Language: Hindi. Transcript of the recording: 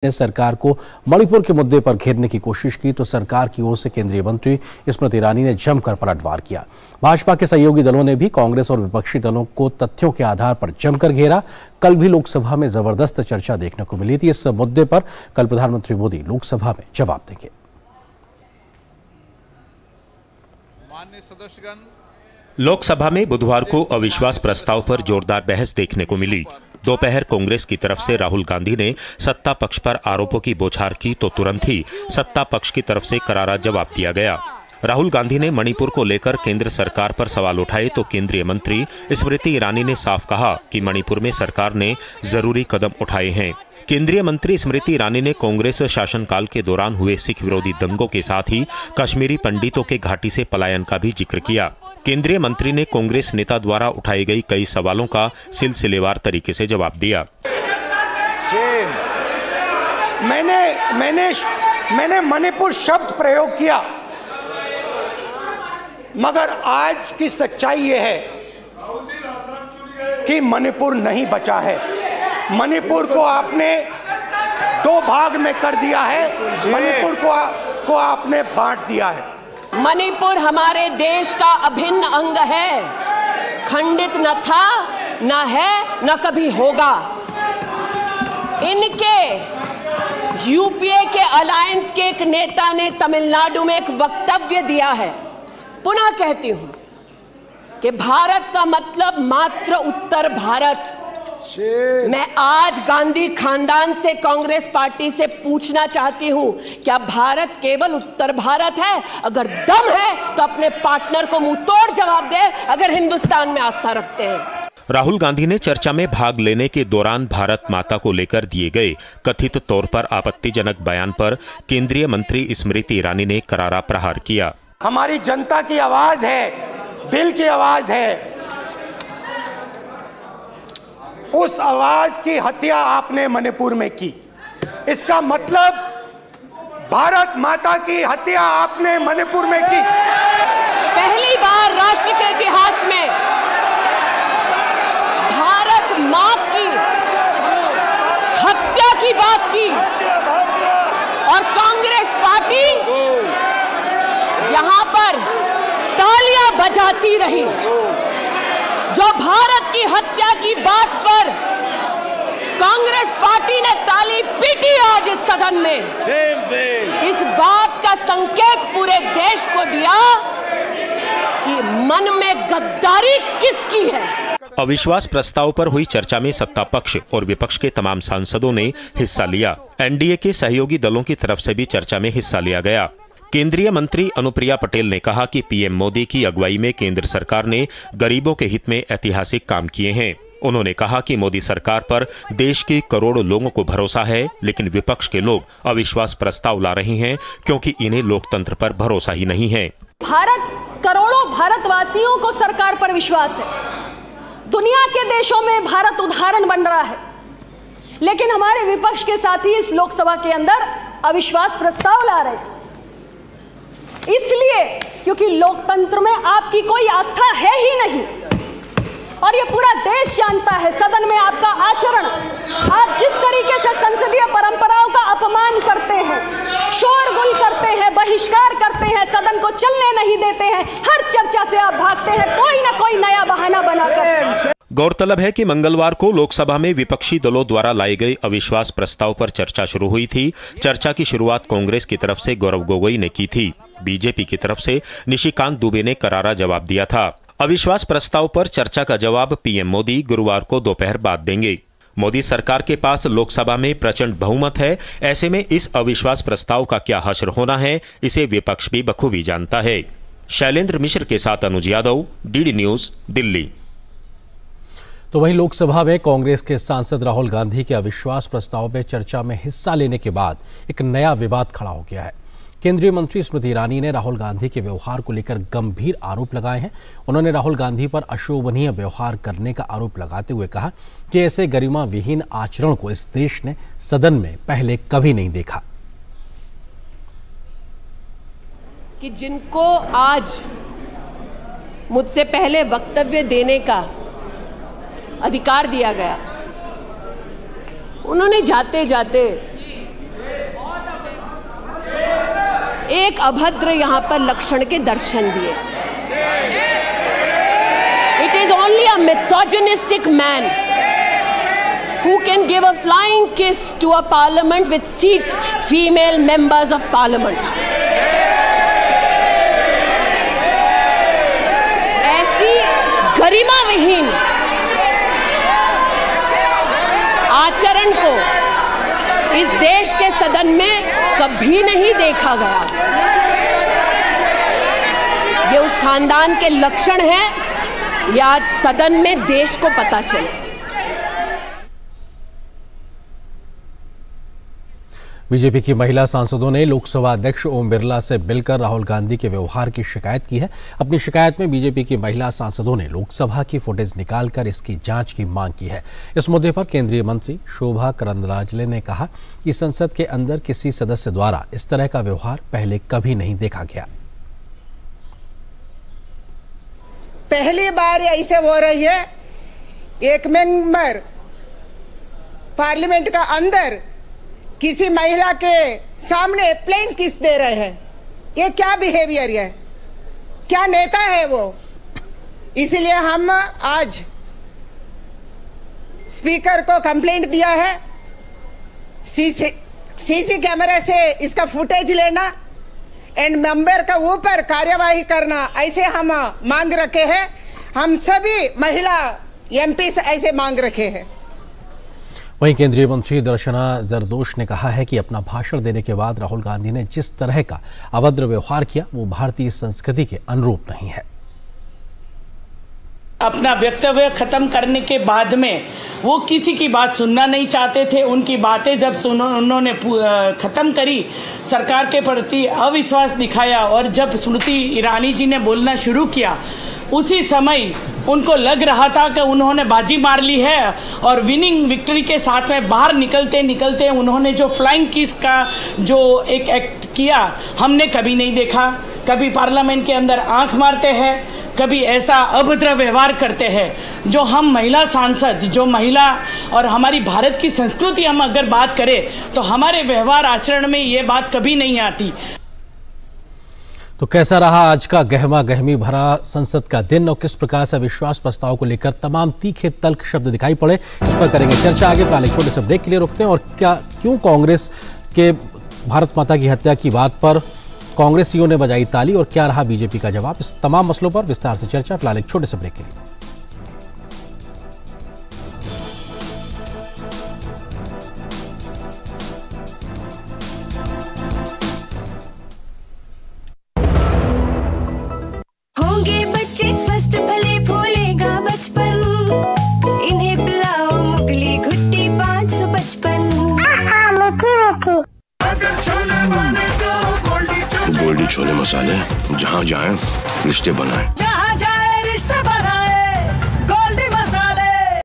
ने सरकार को मणिपुर के मुद्दे पर घेरने की कोशिश की तो सरकार की ओर से केंद्रीय मंत्री स्मृति ईरानी ने जमकर पलटवार किया। भाजपा के सहयोगी दलों ने भी कांग्रेस और विपक्षी दलों को तथ्यों के आधार पर जमकर घेरा। कल भी लोकसभा में जबरदस्त चर्चा देखने को मिली थी। इस मुद्दे पर कल प्रधानमंत्री मोदी लोकसभा में जवाब देंगे। माननीय सदस्यगण, लोकसभा में बुधवार को अविश्वास प्रस्ताव पर जोरदार बहस देखने को मिली। दोपहर कांग्रेस की तरफ से राहुल गांधी ने सत्ता पक्ष पर आरोपों की बौछार की तो तुरंत ही सत्ता पक्ष की तरफ से करारा जवाब दिया गया। राहुल गांधी ने मणिपुर को लेकर केंद्र सरकार पर सवाल उठाए तो केंद्रीय मंत्री स्मृति ईरानी ने साफ कहा कि मणिपुर में सरकार ने जरूरी कदम उठाए हैं। केंद्रीय मंत्री स्मृति ईरानी ने कांग्रेस शासनकाल के दौरान हुए सिख विरोधी दंगों के साथ ही कश्मीरी पंडितों के घाटी से पलायन का भी जिक्र किया। केंद्रीय मंत्री ने कांग्रेस नेता द्वारा उठाई गई कई सवालों का सिलसिलेवार तरीके से जवाब दिया। मैंने मणिपुर शब्द प्रयोग किया, मगर आज की सच्चाई यह है कि मणिपुर नहीं बचा है। मणिपुर को आपने दो भाग में कर दिया है, मणिपुर को आपने बांट दिया है। मणिपुर हमारे देश का अभिन्न अंग है, खंडित न था, न है, न कभी होगा। इनके यूपीए के अलायंस के एक नेता ने तमिलनाडु में एक वक्तव्य दिया है। पुनः कहती हूं कि भारत का मतलब मात्र उत्तर भारत। मैं आज गांधी खानदान से, कांग्रेस पार्टी से पूछना चाहती हूं, क्या भारत केवल उत्तर भारत है? अगर दम है तो अपने पार्टनर को मुंह तोड़ जवाब दे, अगर हिंदुस्तान में आस्था रखते हैं। राहुल गांधी ने चर्चा में भाग लेने के दौरान भारत माता को लेकर दिए गए कथित तौर पर आपत्तिजनक बयान पर केंद्रीय मंत्री स्मृति ईरानी ने करारा प्रहार किया। हमारी जनता की आवाज है, दिल की आवाज है, उस आवाज की हत्या आपने मणिपुर में की। इसका मतलब भारत माता की हत्या आपने मणिपुर में की। पहली बार राष्ट्र के इतिहास में भारत मां की हत्या की बात की और कांग्रेस पार्टी यहां पर तालियां बजाती रही। जो भारत की हत्या की बात पर कांग्रेस पार्टी ने ताली पीटी आज इस सदन में, इस बात का संकेत पूरे देश को दिया कि मन में गद्दारी किसकी है। अविश्वास प्रस्ताव पर हुई चर्चा में सत्ता पक्ष और विपक्ष के तमाम सांसदों ने हिस्सा लिया। एनडीए के सहयोगी दलों की तरफ से भी चर्चा में हिस्सा लिया गया। केंद्रीय मंत्री अनुप्रिया पटेल ने कहा कि पीएम मोदी की अगुवाई में केंद्र सरकार ने गरीबों के हित में ऐतिहासिक काम किए हैं। उन्होंने कहा कि मोदी सरकार पर देश के करोड़ों लोगों को भरोसा है, लेकिन विपक्ष के लोग अविश्वास प्रस्ताव ला रहे हैं क्योंकि इन्हें लोकतंत्र पर भरोसा ही नहीं है। करोड़ों भारतवासियों को सरकार पर विश्वास है। दुनिया के देशों में भारत उदाहरण बन रहा है, लेकिन हमारे विपक्ष के साथी इस लोकसभा के अंदर अविश्वास प्रस्ताव ला रहे हैं। इसलिए क्योंकि लोकतंत्र में आपकी कोई आस्था है ही नहीं, और ये पूरा देश जानता है। सदन में आपका आचरण, आप जिस तरीके से संसदीय परंपराओं का अपमान करते हैं, शोरगुल करते हैं, बहिष्कार करते हैं, सदन को चलने नहीं देते हैं, हर चर्चा से आप भागते हैं कोई ना कोई नया बहाना बनाकर। गौरतलब है कि मंगलवार को लोकसभा में विपक्षी दलों द्वारा लाई गई अविश्वास प्रस्ताव पर चर्चा शुरू हुई थी। चर्चा की शुरुआत कांग्रेस की तरफ से गौरव गोगोई ने की थी। बीजेपी की तरफ से निशिकांत दुबे ने करारा जवाब दिया था। अविश्वास प्रस्ताव पर चर्चा का जवाब पीएम मोदी गुरुवार को दोपहर बाद देंगे। मोदी सरकार के पास लोकसभा में प्रचंड बहुमत है। ऐसे में इस अविश्वास प्रस्ताव का क्या हश्र होना है, इसे विपक्ष भी बखूबी जानता है। शैलेंद्र मिश्र के साथ अनुज यादव, डीडी न्यूज, दिल्ली। तो वहीं लोकसभा में कांग्रेस के सांसद राहुल गांधी के अविश्वास प्रस्ताव में चर्चा में हिस्सा लेने के बाद एक नया विवाद खड़ा हो गया है। केंद्रीय मंत्री स्मृति ईरानी ने राहुल गांधी के व्यवहार को लेकर गंभीर आरोप लगाए हैं। उन्होंने राहुल गांधी पर अशोभनीय व्यवहार करने का आरोप लगाते हुए कहा कि ऐसे गरिमा विहीन आचरण को इस देश ने सदन में पहले कभी नहीं देखा। कि जिनको आज मुझसे पहले वक्तव्य देने का अधिकार दिया गया, उन्होंने जाते जाते एक अभद्र यहाँ पर लक्षण के दर्शन दिए। It is only a misogynistic man who can give a flying kiss to a parliament with seats female members of parliament. ऐसी गरिमा विहीन आचरण को इस देश के सदन में कभी नहीं देखा गया। ये उस खानदान के लक्षण हैं, ये आज सदन में देश को पता चले। बीजेपी की महिला सांसदों ने लोकसभा अध्यक्ष ओम बिरला से मिलकर राहुल गांधी के व्यवहार की शिकायत की है। अपनी शिकायत में बीजेपी की महिला सांसदों ने लोकसभा की फुटेज निकालकर इसकी जांच की मांग की है। इस मुद्दे पर केंद्रीय मंत्री शोभा करंदलाजे ने कहा कि संसद के अंदर किसी सदस्य द्वारा इस तरह का व्यवहार पहले कभी नहीं देखा गया। पहली बार ऐसे हो रही है, एक मेंबर पार्लियामेंट का अंदर किसी महिला के सामने प्लेन किस दे रहे हैं। ये क्या बिहेवियर है, क्या नेता है वो। इसलिए हम आज स्पीकर को कंप्लेंट दिया है, सीसी कैमरे से इसका फुटेज लेना एंड मेंबर का ऊपर कार्यवाही करना, ऐसे हम मांग रखे हैं। हम सभी महिला एमपी से ऐसे मांग रखे हैं। वहीं केंद्रीय मंत्री दर्शना जरदोश ने कहा है कि अपना भाषण देने के बाद राहुल गांधी ने जिस तरह का अभद्र व्यवहार किया वो भारतीय संस्कृति के अनुरूप नहीं है। अपना वक्तव्य खत्म करने के बाद में वो किसी की बात सुनना नहीं चाहते थे। उनकी बातें जब उन्होंने खत्म करी, सरकार के प्रति अविश्वास दिखाया और जब स्मृति ईरानी जी ने बोलना शुरू किया, उसी समय उनको लग रहा था कि उन्होंने बाजी मार ली है और विनिंग विक्ट्री के साथ में बाहर निकलते निकलते उन्होंने जो फ्लाइंग किस का जो एक एक्ट किया हमने कभी नहीं देखा। कभी पार्लियामेंट के अंदर आंख मारते हैं, कभी ऐसा अभद्र व्यवहार करते हैं। जो हम महिला सांसद, जो महिला और हमारी भारत की संस्कृति हम अगर बात करें तो हमारे व्यवहार आचरण में ये बात कभी नहीं आती। तो कैसा रहा आज का गहमा गहमी भरा संसद का दिन और किस प्रकार से विश्वास प्रस्ताव को लेकर तमाम तीखे तल्ख शब्द दिखाई पड़े, इस पर करेंगे चर्चा। आगे फिलहाल एक छोटे से ब्रेक के लिए रुकते हैं और क्यों कांग्रेस के भारत माता की हत्या की बात पर कांग्रेसियों ने बजाई ताली और क्या रहा बीजेपी का जवाब, इस तमाम मसलों पर विस्तार से चर्चा। फिलहाल एक छोटे से ब्रेक के लिए। होंगे बच्चे स्वस्थ भले फूलेगा बचपन, इन्हें पिलाओ मुगली घुट्टी 555। गोल्डी छोले मसाले, जहाँ जाए रिश्ते बनाए, जहाँ जाए रिश्ते बनाए।